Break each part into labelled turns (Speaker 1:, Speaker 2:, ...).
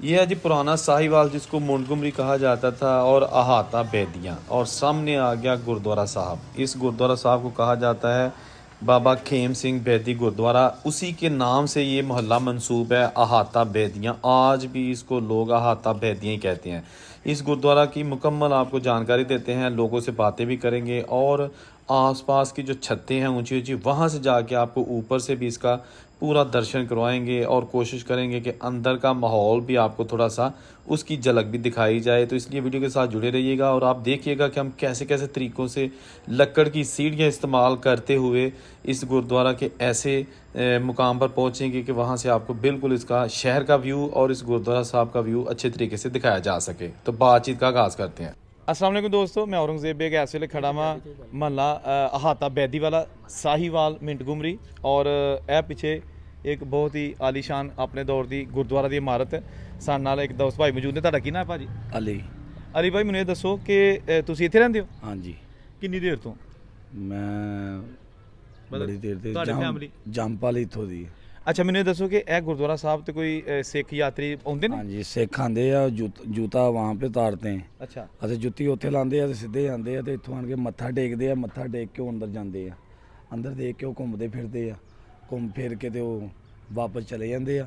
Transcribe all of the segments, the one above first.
Speaker 1: ये है जी पुराना साहिवाल जिसको मुंडगुमरी कहा जाता था और अहाता बेदियाँ, और सामने आ गया गुरुद्वारा साहब। इस गुरुद्वारा साहब को कहा जाता है बाबा खेम सिंह बेदी गुरुद्वारा, उसी के नाम से ये मोहल्ला मंसूब है अहाता बेदियाँ। आज भी इसको लोग अहाता बेदियाँ ही कहते हैं। इस गुरुद्वारा की मुकम्मल आपको जानकारी देते हैं, लोगों से बातें भी करेंगे और आसपास की जो छतें हैं ऊंची ऊंची, वहाँ से जाके आपको ऊपर से भी इसका पूरा दर्शन करवाएंगे और कोशिश करेंगे कि अंदर का माहौल भी आपको थोड़ा सा उसकी झलक भी दिखाई जाए। तो इसलिए वीडियो के साथ जुड़े रहिएगा और आप देखिएगा कि हम कैसे कैसे तरीक़ों से लकड़ की सीढ़ियाँ इस्तेमाल करते हुए इस गुरुद्वारा के ऐसे मुकाम पर पहुँचेंगे कि वहाँ से आपको बिल्कुल इसका शहर का व्यू और इस गुरुद्वारा साहब का व्यू अच्छे तरीके से दिखाया जा सके। तो बातचीत का आगाज़ करते हैं। अस्सलाम वालेकुम दोस्तों, मैं औरंगजेब बेग इस वेले खड़ा वा महला अहाता बैदी वाला साहिवाल मिंटगुमरी, और ए पिछे एक बहुत ही आलीशान अपने दौर की गुरुद्वारा की इमारत है। साडे नाल एक दोस्त भाई मौजूद ने। तुहाडा की नाम है भाजी? अली भाई, मैनूं ये दसो कि तुसीं इत्थे रहिंदे हो?
Speaker 2: हाँ जी,
Speaker 1: कितनी देर तो?
Speaker 2: मैं बड़ी देर ते
Speaker 1: तुहाडी फैमिली
Speaker 2: जंपाल इत्थों दी।
Speaker 1: अच्छा, मैनूं ये दसो कि यह गुरुद्वारा साहब ते कोई सिख यात्री आउंदे ने?
Speaker 2: हाँ जी, सिख आंदे आ, जूता वहाँ पे उतारते हैं।
Speaker 1: अच्छा,
Speaker 2: ਅਸੀਂ ਜੁੱਤੀ ਉੱਥੇ ਲਾਉਂਦੇ ਆ ਤੇ ਸਿੱਧੇ ਜਾਂਦੇ ਆ ਤੇ ਇੱਥੋਂ ਆਣ ਕੇ ਮੱਥਾ ਟੇਕਦੇ ਆ। ਮੱਥਾ ਟੇਕ ਕੇ ਉਹ ਅੰਦਰ ਜਾਂਦੇ ਆ। ਅੰਦਰ ਦੇਖ ਕੇ ਉਹ ਘੁੰਮਦੇ ਫਿਰਦੇ ਆ। ਘੁੰਮ ਫਿਰ ਕੇ ਤੇ ਉਹ ਵਾਪਸ ਚਲੇ ਜਾਂਦੇ ਆ।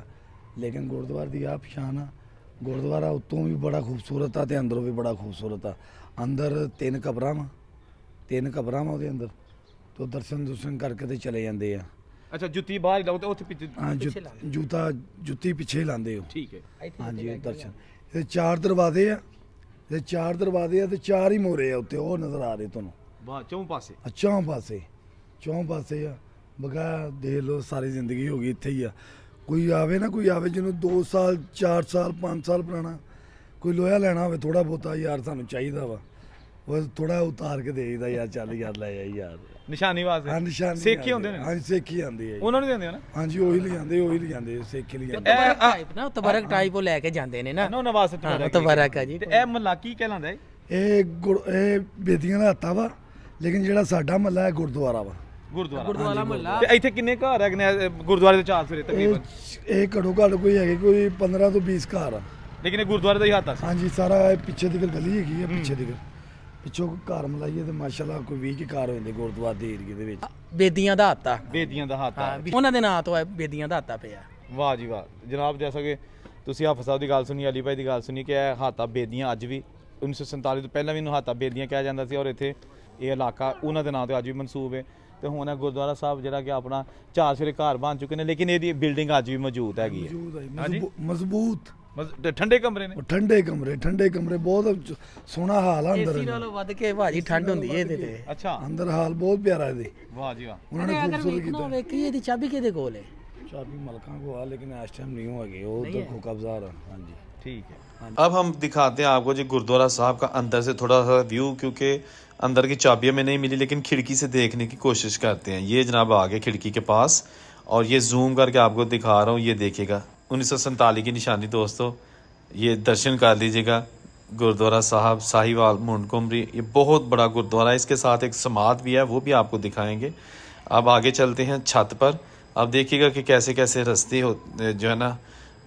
Speaker 2: ਲੇਕਿਨ ਗੁਰਦੁਆਰੇ ਦੀ ਆ ਪਛਾਣ ਆ, ਗੁਰਦੁਆਰਾ ਉੱਤੋਂ ਵੀ ਬੜਾ ਖੂਬਸੂਰਤ ਆ ਤੇ ਅੰਦਰੋਂ ਵੀ ਬੜਾ ਖੂਬਸੂਰਤ ਆ। ਅੰਦਰ ਤਿੰਨ ਕਬਰਾਂ ਵਾ ਉਹਦੇ ਅੰਦਰ। ਤੋਂ ਦਰਸ਼ਨ ਕਰਕੇ ਤੇ ਚਲੇ ਜਾਂਦੇ ਆ।
Speaker 1: अच्छा, जुत्ती बाहर ही लाओ तो उत्थे पिछे।
Speaker 2: हाँ, ਜੁੱਤੀ ਪਿੱਛੇ ਲਾਉਂਦੇ ਹੋ।
Speaker 1: ठीक है।
Speaker 2: हाँ जी, दर्शन। ਇਹ ਚਾਰ ਦਰਵਾਜ਼ੇ ਆ, ਤੇ ਚਾਰ ਦਰਵਾਜ਼ੇ ਆ ਤੇ ਚਾਰ ਹੀ ਮੋਰੇ ਆ ਉੱਤੇ, ਉਹ ਨਜ਼ਰ ਆ ਰਹੇ ਤੁਹਾਨੂੰ।
Speaker 1: वाह, चौं पासे।
Speaker 2: ਚੌਂ ਪਾਸੇ ਆ। ਬਗਾ ਦੇਖ ਲਓ, ਸਾਰੀ ਜ਼ਿੰਦਗੀ ਹੋ ਗਈ ਇੱਥੇ ਹੀ ਆ। ਕੋਈ ਆਵੇ ਜਿਹਨੂੰ 2 ਸਾਲ 4 ਸਾਲ 5 ਸਾਲ ਪੁਰਾਣਾ ਕੋਈ ਲੋਹਾ ਲੈਣਾ ਹੋਵੇ, ਥੋੜਾ ਬਹੁਤਾ ਯਾਰ ਸਾਨੂੰ ਚਾਹੀਦਾ ਵਾ, ਉਹ ਥੋੜਾ ਉਤਾਰ ਕੇ ਦੇ ਦਿੰਦਾ ਯਾਰ, ਚੱਲ ਯਾਰ ਲੈ ਜਾ ਯਾਰ।
Speaker 1: निशानी वास्ते।
Speaker 2: ਹਾਂ, ਨਿਸ਼ਾਨੀ
Speaker 1: सिख ही होंदे ने?
Speaker 2: ਹਾਂ, ਸਿੱਖ ਹੀ ਆਂਦੀ ਹੈ।
Speaker 1: ਉਹਨਾਂ ਨੂੰ ਦਿੰਦੇ ਹੋ ਨਾ?
Speaker 2: ਹਾਂਜੀ, ਉਹੀ ਲਿਆਂਦੇ ਸਿੱਖ ਹੀ ਲਿਆਂਦੇ।
Speaker 3: ਤਬਰਕ ਟਾਈਪ ਨਾ, ਤਬਰਕ ਟਾਈਪ ਉਹ ਲੈ ਕੇ ਜਾਂਦੇ ਨੇ ਨਾ।
Speaker 1: ਨਾ ਨਵਾਸ
Speaker 3: ਹਾਂ, ਤਬਰਕ ਆ ਜੀ।
Speaker 1: ਤੇ ਇਹ ਮਹੱਲਾ ਕੀ ਕਹਿਲਾਂਦਾ ਹੈ?
Speaker 2: ਇਹ ਬੇਦੀਆਂ ਦਾ ਹੱਤਾ ਵਾ, ਲੇਕਿਨ ਜਿਹੜਾ ਸਾਡਾ ਮਹੱਲਾ ਹੈ ਗੁਰਦੁਆਰਾ ਵਾ।
Speaker 3: ਗੁਰਦੁਆਰਾ ਮਹੱਲਾ।
Speaker 1: ਤੇ ਇੱਥੇ ਕਿੰਨੇ ਘਰ ਹੈਗੇ ਨੇ ਗੁਰਦੁਆਰੇ ਦੇ ਚਾਰ ਸਵੇਰੇ ਤਕਰੀਬਨ?
Speaker 2: ਇਹ ਘੱਟੋ ਘੱਟ ਕੋਈ ਹੈਗੇ ਕੋਈ 15 ਤੋਂ 20 ਘਰ ਆ।
Speaker 1: ਲੇਕਿਨ ਇਹ ਗੁਰਦੁਆਰੇ ਦਾ ਹੀ ਹੱਥ ਆ।
Speaker 2: ਹਾਂਜੀ, ਸਾਰਾ ਇਹ ਪਿੱਛੇ ਦੀ ਗਲੀ ਹੈਗੀ ਆ, ਪਿੱਛੋਂ ਘਰ ਮਲਾਈਏ ਤੇ ਮਾਸ਼ਾਅੱਲਾ ਕੋਈ 20 ਕੀ ਘਰ ਹੋ ਜਾਂਦੇ ਗੁਰਦੁਆਰੇ ਦੇ ਏਰੀਏ ਦੇ ਵਿੱਚ।
Speaker 3: ਬੇਦੀਆਂ ਦਾ ਹੱਤਾ।
Speaker 1: ਬੇਦੀਆਂ ਦਾ ਹੱਥ ਆ।
Speaker 3: ਹਾਂ, ਉਹਨਾਂ ਦੇ ਨਾਂ ਤੋਂ ਹੈ ਬੇਦੀਆਂ ਦਾ ਹੱਤਾ ਪਿਆ।
Speaker 1: ਵਾਹ ਜੀ ਵਾਹ ਜਨਾਬ, ਜੈਸਾ ਕਿ ਤੁਸੀਂ ਹਾਫਿਜ਼ ਸਾਹਿਬ ਦੀ ਗੱਲ ਸੁਣੀ, ਅਲੀ ਭਾਈ ਦੀ ਗੱਲ ਸੁਣੀ ਕਿ ਇਹ ਹਾਤਾ ਬੇਦੀਆਂ ਅੱਜ ਵੀ 1947 ਤੋਂ ਪਹਿਲਾਂ ਵੀ ਇਹਨੂੰ ਹਾਤਾ ਬੇਦੀਆਂ ਕਿਹਾ ਜਾਂਦਾ ਸੀ, ਔਰ ਇੱਥੇ ਇਹ ਇਲਾਕਾ ਉਹਨਾਂ ਦੇ ਨਾਂ ਤੇ ਅੱਜ ਵੀ ਮਨਸੂਬ ਹੈ। ਤੇ ਹੁਣ ਇਹ ਗੁਰਦੁਆਰਾ ਸਾਹਿਬ ਜਿਹੜਾ ਕਿ ਆਪਣਾ ਚਾਰ ਸਵੇਰੇ ਘਰ ਬਣ ਚੁੱਕੇ ਨੇ, ਲੇਕਿਨ ਇਹਦੀ ਬਿਲਡਿੰਗ ਅੱਜ ਵੀ ਮੌਜੂਦ ਹੈਗੀ ਹੈ।
Speaker 2: ਮਜ਼ਬੂਤ
Speaker 1: ਠੰਡੇ ਕਮਰੇ ਨੇ?
Speaker 2: ਠੰਡੇ ਕਮਰੇ ਬਹੁਤ ਸੋਹਣਾ ਹਾਲ ਆ ਅੰਦਰ।
Speaker 3: ਏਸੀ ਨਾਲੋਂ ਵੱਧ ਕੇ ਭਾਜੀ ਠੰਡ ਹੁੰਦੀ ਹੈ ਇਹਦੇ ਤੇ।
Speaker 1: ਅੱਛਾ,
Speaker 2: ਅੰਦਰ ਹਾਲ ਬਹੁਤ ਪਿਆਰਾ ਇਹਦੇ।
Speaker 1: ਵਾਹ ਜੀ ਵਾਹ।
Speaker 2: ਉਹਨਾਂ ਨੇ
Speaker 3: ਅਗਰ
Speaker 2: ਖੂਬਸੂਰਤ
Speaker 3: ਵੇਖਣਾ
Speaker 2: ਕੀਤਾ।
Speaker 3: ਹੋਵੇ ਕਿ ਇਹਦੀ ਚਾਬੀ ਕਿਹਦੇ ਕੋਲ ਹੈ?
Speaker 2: ਚਾਬੀ ਮਲਕਾਂ ਕੋ ਆ, लेकिन इस टाइम नहीं होगी, वो तो को कब्जा रहा। हाँ जी,
Speaker 1: ठीक है। अब हम दिखाते हैं आपको जी गुरुद्वारा साहब का अंदर से थोड़ा सा व्यू, क्योंकि अंदर की चाबियाँ में नहीं मिली, लेकिन खिड़की से देखने की कोशिश करते हैं। ये जनाब आ गए खिड़की के पास, और ये जूम करके आपको दिखा रहा हूँ। ये देखिएगा 1947 की निशानी दोस्तों। ये दर्शन कर लीजिएगा गुरुद्वारा साहब साहिवाल मुंडगुमरी। ये बहुत बड़ा गुरुद्वारा है, इसके साथ एक समाध भी है, वो भी आपको दिखाएंगे। अब आगे चलते हैं छत पर। अब देखिएगा कि कैसे कैसे रास्ते जो है ना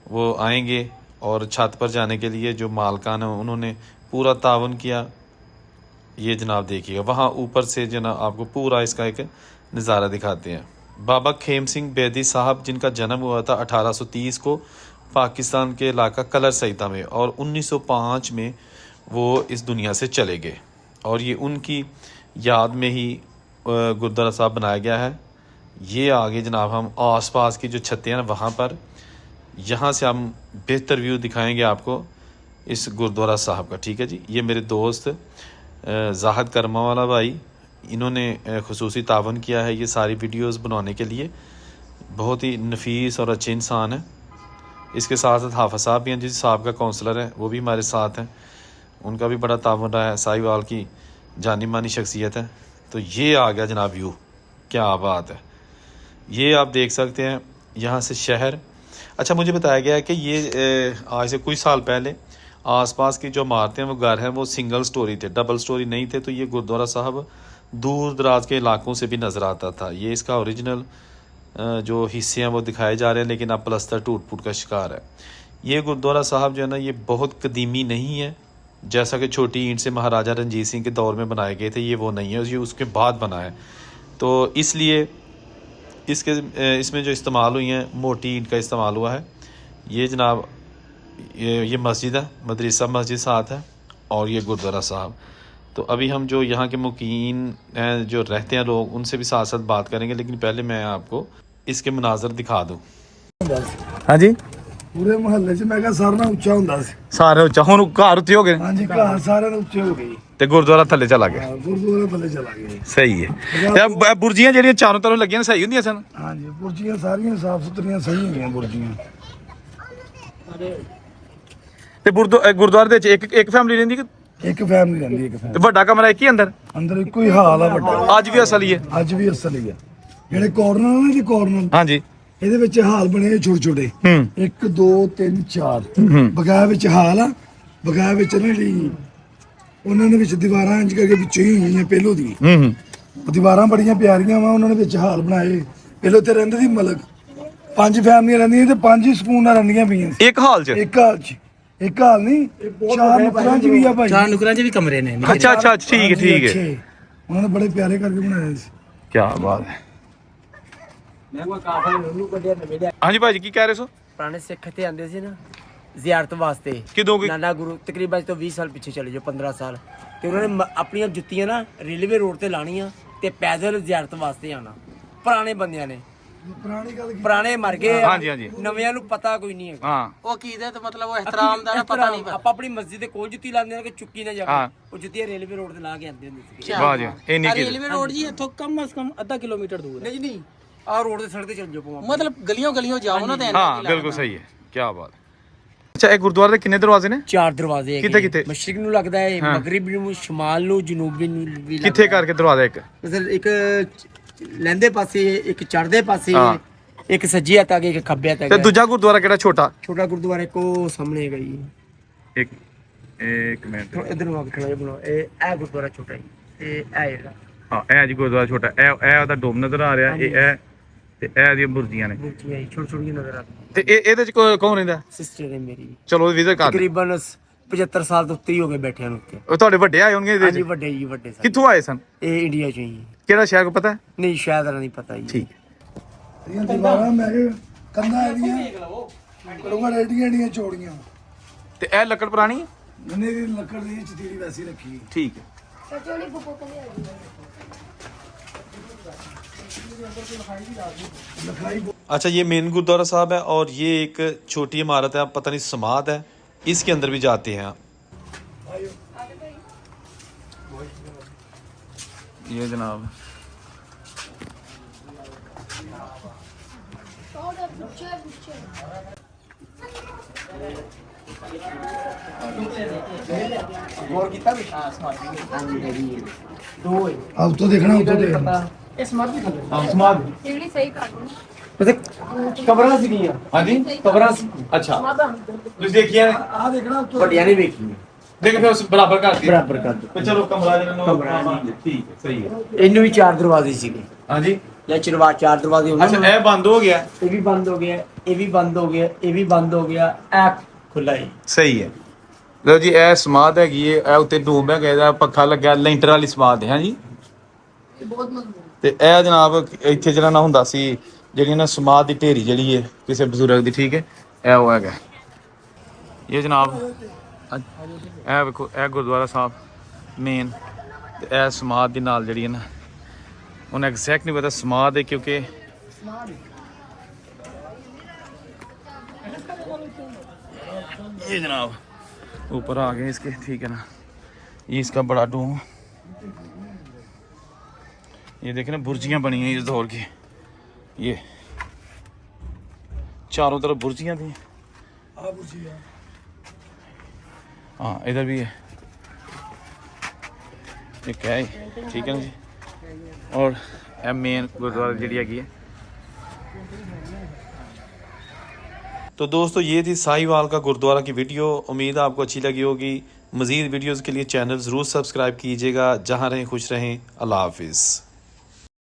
Speaker 1: वो आएंगे, और छत पर जाने के लिए जो मालकान है उन्होंने पूरा तावन किया। ये जनाब देखिएगा, वहाँ ऊपर से जनाब आपको पूरा इसका एक नज़ारा दिखाते हैं। बाबा खेम सिंह बेदी साहब, जिनका जन्म हुआ था 1830 को पाकिस्तान के इलाका कलर सईता में, और 1905 में वो इस दुनिया से चले गए, और ये उनकी याद में ही गुरुद्वारा साहब बनाया गया है। ये आगे जनाब हम आसपास की जो छतें हैं वहाँ पर, यहाँ से हम बेहतर व्यू दिखाएंगे आपको इस गुरुद्वारा साहब का। ठीक है जी। ये मेरे दोस्त जाहिद कर्मा वाला भाई, इन्होंने खुसूसी तावन किया है ये सारी वीडियोस बनाने के लिए। बहुत ही नफीस और अच्छे इंसान हैं। इसके साथ साथ हाफिज साहब भी हैं, जिस साहब का काउंसलर है, वो भी हमारे साथ हैं। उनका भी बड़ा तावन रहा है, साहिवाल की जानी मानी शख्सियत है। तो ये आ गया जनाब व्यू, क्या बात है। ये आप देख सकते हैं यहाँ से शहर। अच्छा, मुझे बताया गया है कि ये आज से कुछ साल पहले आसपास की जो इमारतें वो घर हैं वो सिंगल स्टोरी थे, डबल स्टोरी नहीं थे। तो ये गुरुद्वारा साहब दूर दराज के इलाकों से भी नज़र आता था। ये इसका ओरिजिनल जो हिस्से हैं वो दिखाए जा रहे हैं, लेकिन अब प्लस्तर टूट फूट का शिकार है। ये गुरुद्वारा साहब जो है ना ये बहुत कदीमी नहीं है, जैसा कि छोटी ईंट से महाराजा रंजीत सिंह के दौर में बनाए गए थे, ये वो नहीं है, ये उसके बाद बना है। तो इसलिए इसमें जो इस्तेमाल हुई हैं मोटी ईंट का इस्तेमाल हुआ है। ये जनाब ये मस्जिद है, मदरसा मस्जिद साथ है, और ये गुरुद्वारा साहब। तो अभी हम जो यहाँ के मुकीन हैं, जो रहते हैं लोग, उनसे भी साथ साथ बात करेंगे, लेकिन पहले मैं आपको इसके मनाजर दिखा दूँ। हाँ जी,
Speaker 2: ਪੂਰੇ ਮੁਹੱਲੇ 'ਚ ਮੈਂ ਕਿਹਾ ਸਾਰਿਆਂ ਨਾਲੋਂ ਉੱਚਾ ਹੁੰਦਾ ਸੀ।
Speaker 1: ਸਾਰੇ ਉੱਚਾ, ਹੁਣ ਘਰ ਉੱਤੇ ਹੋ ਗਏ
Speaker 2: ਹਾਂਜੀ, ਘਰ ਸਾਰਿਆਂ ਨਾਲੋਂ ਉੱਚੇ ਹੋ ਗਏ
Speaker 1: ਤੇ ਗੁਰਦੁਆਰਾ ਥੱਲੇ ਚਲਾ ਗਿਆ।
Speaker 2: ਗੁਰਦੁਆਰਾ ਥੱਲੇ ਚਲਾ ਗਏ।
Speaker 1: ਸਹੀ ਹੈ। ਤੇ ਬੁਰਜੀਆਂ ਜਿਹੜੀਆਂ ਚਾਰੋਂ ਤਰਫ ਲੱਗੀਆਂ ਨੇ ਸਹੀ ਹੁੰਦੀਆਂ ਸਨ?
Speaker 2: ਹਾਂਜੀ, ਬੁਰਜੀਆਂ ਸਾਰੀਆਂ ਸਾਫ ਸੁਥਰੀਆਂ ਸਹੀ ਹੁੰਦੀਆਂ ਬੁਰਜੀਆਂ।
Speaker 1: ਤੇ ਗੁਰਦੁਆਰੇ ਦੇ ਵਿੱਚ ਇੱਕ ਫੈਮਿਲੀ ਰਹਿੰਦੀ ਕਿ
Speaker 2: ਇੱਕ ਫੈਮਿਲੀ ਰਹਿੰਦੀ, ਇੱਕ
Speaker 1: ਤੇ
Speaker 2: ਫੈਮਿਲੀ।
Speaker 1: ਵੱਡਾ ਕਮਰਾ ਇੱਕ ਹੀ ਅੰਦਰ
Speaker 2: ਇੱਕੋ ਹੀ ਹਾਲ ਆ ਵੱਡਾ।
Speaker 1: ਅੱਜ ਵੀ ਅਸਲੀ ਹੈ?
Speaker 2: ਅੱਜ ਵੀ ਅਸਲੀ ਆ। ਜਿਹੜੇ ਕਾਰਨਰ ਨੇ ਜੀ, ਕਾਰਨਰ
Speaker 1: ਹਾਂਜੀ,
Speaker 2: ਇਹਦੇ ਵਿੱਚ ਹਾਲ ਬਣੇ ਛੋਟੇ ਛੋਟੇ, 1 2 3 4 ਬਗਾਇਆ ਵਿੱਚ ਹਾਲ ਆ। ਬਗਾਇਆ ਵਿੱਚ ਨਾ ਜਿਹੜੀ ਉਹਨਾਂ ਦੇ ਵਿੱਚ ਦੀਵਾਰਾਂ ਇੰਜ ਕਰਕੇ ਵਿੱਚੋਂ ਹੀ ਹੋਈਆਂ ਪਹਿਲੋਂ ਦੀ। ਦੀਵਾਰਾਂ ਬੜੀਆਂ ਪਿਆਰੀਆਂ ਵਾ, ਉਹਨਾਂ ਨੇ ਵਿੱਚ ਹਾਲ ਬਣਾਏ। ਪਹਿਲੋਂ ਤੇ ਰਹਿੰਦੇ ਸੀ ਮਲਕ, 5 ਫੈਮਲੀਆਂ ਰਹਿੰਦੀਆਂ ਤੇ 5 ਹੀ ਸਕੂਨ ਨਾਲ ਰਹਿੰਦੀਆਂ ਪਈਆਂ ਸੀ
Speaker 1: ਇੱਕ ਹਾਲ 'ਚ।
Speaker 2: ਇੱਕ ਹਾਲ 'ਚ, ਇੱਕ ਹਾਲ ਨਹੀਂ, 4 ਨੁਕਰਾਂ 'ਚ ਵੀ ਆ ਭਾਈ।
Speaker 3: 4 ਨੁਕਰਾਂ 'ਚ ਵੀ ਕਮਰੇ ਨੇ।
Speaker 1: ਅੱਛਾ ਅੱਛਾ, ਠੀਕ ਹੈ ਠੀਕ ਹੈ।
Speaker 2: ਅੱਛੇ। ਉਹਨਾਂ ਨੇ ਬੜੇ ਪਿਆਰੇ ਕਰਕੇ ਬਣਾਏ ਸੀ।
Speaker 1: ਕੀ ਬਾਤ ਹੈ। ਹਾਂਜੀ ਭਾਜੀ, ਕੀ ਕਹਿ ਰਹੇ ਸੋ?
Speaker 4: ਪੁਰਾਣੇ ਸਿੱਖ ਇੱਥੇ ਆਉਂਦੇ ਸੀ ਨਾ ਜ਼ਿਆਰਤ ਵਾਸਤੇ।
Speaker 1: ਕਿਦੋਂ ਕੀ?
Speaker 4: ਨਾਨਾ ਗੁਰੂ ਤਕਰੀਬਨ ਤੋਂ 20 ਸਾਲ ਪਿੱਛੇ ਚਲੇ ਜਾਓ, 15 ਸਾਲ। ਤੇ ਉਹਨਾਂ ਨੇ ਆਪਣੀਆਂ ਜੁੱਤੀਆਂ ਨਾ ਰੇਲਵੇ ਰੋਡ ਤੇ ਲਾਣੀਆਂ ਤੇ ਪੈਦਲ ਜ਼ਿਆਰਤ ਵਾਸਤੇ ਆਣਾ। ਪੁਰਾਣੇ ਬੰਦਿਆਂ ਨੇ,
Speaker 2: ਪੁਰਾਣੀ ਗੱਲ
Speaker 4: ਪੁਰਾਣੇ ਮਰ ਗਏ ਆ,
Speaker 1: ਹਾਂਜੀ, ਹਾਂਜੀ।
Speaker 4: ਨਵਿਆਂ ਨੂੰ ਪਤਾ ਕੋਈ ਨਹੀਂ ਹੈਗਾ।
Speaker 1: ਹਾਂ,
Speaker 3: ਉਹ ਅਕੀਦਤ ਮਤਲਬ ਉਹ ਇhtਰਾਮ ਦਾ ਨਾ ਪਤਾ ਨਹੀਂ।
Speaker 4: ਆਪਾਂ ਆਪਣੀ ਮਸਜਿਦ ਦੇ ਕੋਲ ਜੁੱਤੀ ਲਾਉਂਦੇ ਨੇ ਕਿ ਚੁੱਕੀ ਨਾ
Speaker 1: ਹਾਂ।
Speaker 4: ਜਾਵੇ। ਉਹ ਜੁੱਤੀਆਂ ਰੇਲਵੇ ਰੋਡ ਤੇ ਲਾ ਕੇ ਆਉਂਦੇ ਹੁੰਦੇ ਸੀ।
Speaker 1: ਵਾਹ ਜੀ, ਇੰਨੀ ਕੀ?
Speaker 3: ਰੇਲਵੇ ਰੋਡ ਜੀ ਇੱਥੋਂ ਕਮ ਸੇ ਕਮ ਅੱਧਾ ਕਿਲੋਮੀਟਰ ਦੂਰ ਹੈ।
Speaker 4: ਨਹੀਂ ਆਹ ਰੋਡ ਤੇ ਸੜਕ ਤੇ ਚੱਲ ਜਾਓ।
Speaker 3: ਮਤਲਬ ਗਲੀਆਂ ਜਾਓ ਨਾ ਤੇ
Speaker 1: ਹਾਂ, ਬਿਲਕੁਲ ਸਹੀ ਹੈ। ਕੀ ਬਾਤ ਹੈ। ਅੱਛਾ, ਇਹ ਗੁਰਦੁਆਰੇ ਦੇ ਕਿੰਨੇ ਦਰਵਾਜ਼ੇ ਨੇ?
Speaker 4: 4 ਦਰਵਾਜ਼ੇ ਹੈਗੇ।
Speaker 1: ਕਿੱਥੇ ਕਿੱਥੇ?
Speaker 4: ਮਸ਼ਰਿਕ ਨੂੰ ਲੱਗਦਾ ਹੈ, ਮਗਰਿਬ ਨੂੰ, ਸ਼ਮਾਲ ਨੂੰ, ਜਨੂਬੀ ਨੂੰ ਵੀ ਲੱਗਦਾ।
Speaker 1: ਕਿੱਥੇ ਕਰਕੇ ਦਰਵਾਜ਼ਾ ਇੱਕ?
Speaker 4: ਮਤਲਬ ਇੱਕ ਲਹਿੰਦੇ ਪਾਸੇ, ਇੱਕ ਚੜ੍ਹਦੇ ਪਾਸੇ,
Speaker 1: ਹਾਂ।
Speaker 4: ਇੱਕ ਸੱਜੀ ਹੱਥ ਅੱਗੇ, ਇੱਕ ਖੱਬੇ ਹੱਥ
Speaker 1: ਤੇ
Speaker 4: ਅੱਗੇ।
Speaker 1: ਦੂਜਾ ਗੁਰਦੁਆਰਾ ਕਿਹੜਾ ਛੋਟਾ?
Speaker 4: ਛੋਟਾ ਗੁਰਦੁਆਰਾ ਕੋ ਸਾਹਮਣੇ ਹੈਗਾ ਜੀ।
Speaker 1: ਇੱਕ ਮਿੰਟ।
Speaker 4: ਇਧਰ ਨੂੰ ਆ ਕੇ ਖੜਾ ਬਣਾਓ। ਇਹ ਗੁਰਦੁਆਰਾ ਛੋਟਾ ਹੈ, ਇਹ ਹੈਗਾ।
Speaker 1: ਹਾਂ, ਇਹ ਜੀ ਗੁਰਦੁਆਰਾ ਛੋਟਾ। ਇਹ ਉਹਦਾ ਡੋਮ ਨਜ਼ਰ ਆ ਰਿਹਾ। ਇਹ ਤੇ ਇਹ ਦੀਆਂ ਬੁਰਜੀਆਂ ਨੇ।
Speaker 4: ਬੁਰਜੀਆਂ ਛੋਟੀ ਛੋਟੀਆਂ ਨਜ਼ਰ ਆਉਂਦੀਆਂ।
Speaker 1: ਤੇ ਇਹਦੇ ਚ ਕੌਣ ਰਹਿੰਦਾ?
Speaker 4: ਸਿਸਟਰ ਹੈ ਮੇਰੀ।
Speaker 1: ਚਲੋ ਵਿਜ਼ਿਟ ਕਰ।
Speaker 4: ਤਕਰੀਬਨ 75 ਸਾਲ ਤੋਂ ਉੱਤੇ ਹੀ ਹੋ ਗਏ ਬੈਠਿਆਂ ਨੂੰ ਉੱਤੇ।
Speaker 1: ਉਹ ਤੁਹਾਡੇ ਵੱਡੇ ਆਏ ਹੋਣਗੇ ਇਹਦੇ
Speaker 4: ਹਾਂਜੀ,
Speaker 1: ਚ?
Speaker 4: ਵੱਡੇ ਜੀ, ਵੱਡੇ ਸਾਰੇ।
Speaker 1: ਕਿੱਥੋਂ ਆਏ ਸਨ?
Speaker 4: ਇਹ ਇੰਡੀਆ ਚੋਂ ਹੀ।
Speaker 1: ਕਿਹੜਾ ਸ਼ਹਿਰ ਕੋ ਪਤਾ ਹੈ?
Speaker 4: ਨਹੀਂ ਸ਼ਾਇਦ ਨਹੀਂ ਪਤਾ ਜੀ।
Speaker 1: ਠੀਕ।
Speaker 2: ਇਹ ਦੀਵਾਰਾਂ ਮੈਂ ਕਿਹਾ ਕੰਧਾਂ ਇਹਦੀਆਂ ਕਰੂੰਗਾ ਰੇਡੀਆਂ ਚੌੜੀਆਂ।
Speaker 1: ਤੇ ਇਹ ਲੱਕੜ ਪੁਰਾਣੀ ਹੈ?
Speaker 2: ਗੰਨੇ ਦੀ ਲੱਕੜ ਦੀ ਚਤੀਰੀ ਵੈਸੀ ਰੱਖੀ।
Speaker 1: ठीक है। अच्छा, ये मेन गुरुद्वारा साहब है और ये एक छोटी इमारत है, पता नहीं समाध है, इसके अंदर भी जाते हैं आप। ये जनाब
Speaker 2: ਆਪ ਤੋਂ ਦੇਖਣਾ, ਉਤੋਂ ਦੇਖਣਾ।
Speaker 5: ਜਿਹੜੀ ਸਹੀ ਕਰ ਲਓ।
Speaker 4: ਮਤਲਬ ਕਬਰਾਂ ਸੀਗੀਆਂ।
Speaker 1: ਹਾਂਜੀ,
Speaker 4: ਕਬਰਾਂ ਸੀ।
Speaker 1: अच्छा ਤੁਸੀਂ ਦੇਖੀਆਂ ਨੇ?
Speaker 2: ਆਹ ਦੇਖਣਾ ਉੱਤੋਂ।
Speaker 4: ਵੱਡੀਆਂ ਨਹੀਂ ਵੇਖੀਆਂ।
Speaker 1: देखो फिर उस बराबर कर दिया।
Speaker 4: ਬਰਾਬਰ ਕਰ ਦਿਓ।
Speaker 1: तो चलो कमरा
Speaker 4: कमरा
Speaker 1: ठीक है, सही है।
Speaker 4: ਇਹਨੂੰ ਵੀ 4 ਦਰਵਾਜ਼ੇ ਸੀਗੇ।
Speaker 1: हाँ जी।
Speaker 4: ਜਾਂ ਚਰਵਾ 4 ਦਰਵਾਜ਼ੇ ਹੋ
Speaker 1: अच्छा,
Speaker 4: ਗਏ।
Speaker 1: ये बंद हो गया।
Speaker 4: ਇਹ ਵੀ ਬੰਦ ਹੋ ਗਿਆ, ਇਹ ਵੀ ਬੰਦ ਹੋ ਗਿਆ, ਇਹ ਵੀ ਬੰਦ ਹੋ ਗਿਆ, ਇਹ ਖੁੱਲਾ ਹੈ।
Speaker 1: ਸਹੀ ਹੈ। ਲਓ ਜੀ, ਇਹ ਸਮਾਧ ਹੈਗੀ ਏ, ਇਹ ਉੱਤੇ ਡੂਮ ਹੈਗਾ, ਇਹਦਾ ਪੱਖਾ ਲੱਗਿਆ, ਲੈਂਟਰ ਵਾਲੀ ਸਮਾਧ ਹੈ। ਹਾਂਜੀ,
Speaker 5: ਬਹੁਤ ਮਜ਼ਬੂਤ।
Speaker 1: ਤੇ ਇਹ ਜਨਾਬ ਇੱਥੇ ਜਿਹੜਾ ਨਾ ਹੁੰਦਾ ਸੀ, ਜਿਹੜੀ ਨਾ ਸਮਾਧ ਦੀ ਢੇਰੀ ਜਿਹੜੀ ਹੈ ਕਿਸੇ ਬਜ਼ੁਰਗ ਦੀ, ਠੀਕ ਹੈ, ਇਹ ਉਹ ਹੈਗਾ। ਇਹ ਜਨਾਬ ਇਹ ਵੇਖੋ, ਇਹ ਗੁਰਦੁਆਰਾ ਸਾਹਿਬ ਮੇਨ, ਤੇ ਇਹ ਸਮਾਧ ਦੇ ਨਾਲ ਜਿਹੜੀ ਹੈ ਨਾ, ਉਹਨੇ ਐਗਜ਼ੈਕਟ ਨਹੀਂ ਪਤਾ ਸਮਾਧ ਹੈ, क्योंकि ये जनाब ऊपर आ गए इसके, ठीक है ना, ये इसका बड़ा डूम। ये देखें ना, बुर्जियां बनी हैं इस दौर की, ये चारों तरफ बुर्जियां थी। हाँ, इधर भी है, एक है, ठीक है ना जी। और मेन गुरुद्वारा जी हैगी है। तो दोस्तों, ये थी साहिवाल का गुरुद्वारा की वीडियो। उम्मीद है आपको अच्छी लगी होगी। मज़ीद वीडियोज़ के लिए चैनल ज़रूर सब्सक्राइब कीजिएगा। जहाँ रहें खुश रहें। अल्लाह हाफिज़।